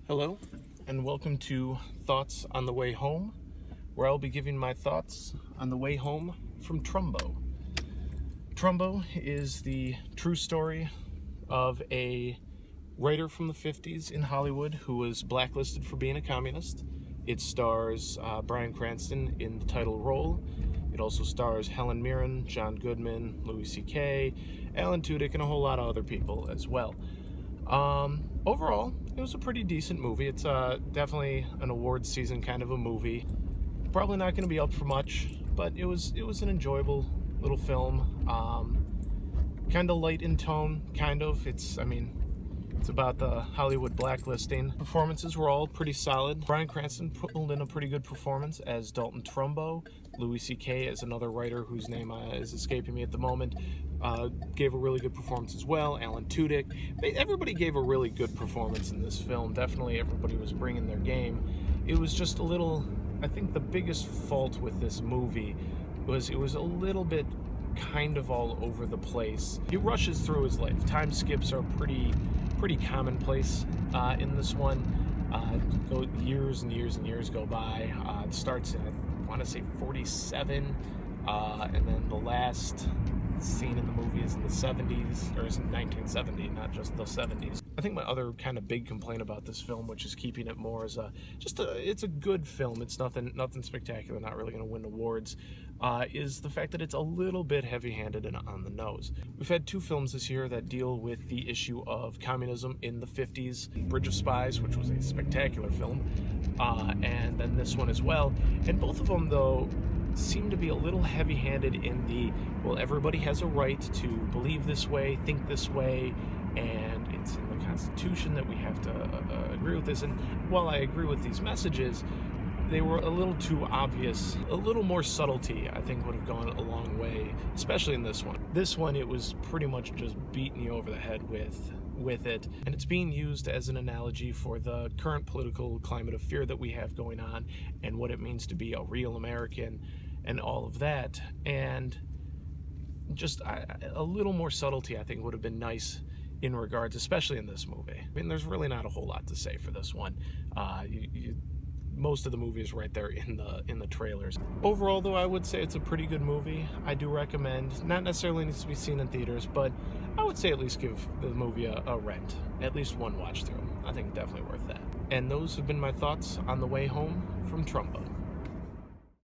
Hello, and welcome to Thoughts on the Way Home, where I'll be giving my thoughts on the way home from Trumbo. Trumbo is the true story of a writer from the 50s in Hollywood who was blacklisted for being a communist. It stars Bryan Cranston in the title role. It also stars Helen Mirren, John Goodman, Louis C.K., Alan Tudyk, and a whole lot of other people as well. Overall, it was a pretty decent movie. It's definitely an awards season kind of a movie. Probably not going to be up for much, but it was an enjoyable little film. Kind of light in tone, kind of. It's about the Hollywood blacklisting. Performances were all pretty solid. Bryan Cranston pulled in a pretty good performance as Dalton Trumbo. Louis C.K. as another writer whose name is escaping me at the moment, gave a really good performance as well. Alan Tudyk. Everybody gave a really good performance in this film. Definitely everybody was bringing their game. It was just a little, I think the biggest fault with this movie was it was a little bit kind of all over the place. He rushes through his life. Time skips are pretty commonplace in this one. Years and years and years go by. It starts in, I want to say, 47, and then the last scene in the movie is in the 70s, or is in 1970, not just the 70s. I think my other kind of big complaint about this film, which is keeping it more as it's a good film. It's nothing spectacular, not really going to win awards, is the fact that it's a little bit heavy-handed and on the nose. We've had two films this year that deal with the issue of communism in the 50s. Bridge of Spies, which was a spectacular film, and then this one as well. And both of them, though, seem to be a little heavy-handed in the, well, everybody has a right to believe this way, think this way, and it's in the Constitution that we have to agree with this. And while I agree with these messages, they were a little too obvious. A little more subtlety, I think, would have gone a long way, especially in this one. This one, it was pretty much just beating you over the head with it, and it's being used as an analogy for the current political climate of fear that we have going on and what it means to be a real American and all of that. And just a little more subtlety, I think, would have been nice in regards, especially in this movie. I mean, there's really not a whole lot to say for this one. Most of the movie is right there in the trailers. Overall, though, I would say it's a pretty good movie. I do recommend. Not necessarily needs to be seen in theaters, but I would say at least give the movie a rent. At least one watch through. I think definitely worth that. And those have been my thoughts on the way home from Trumbo.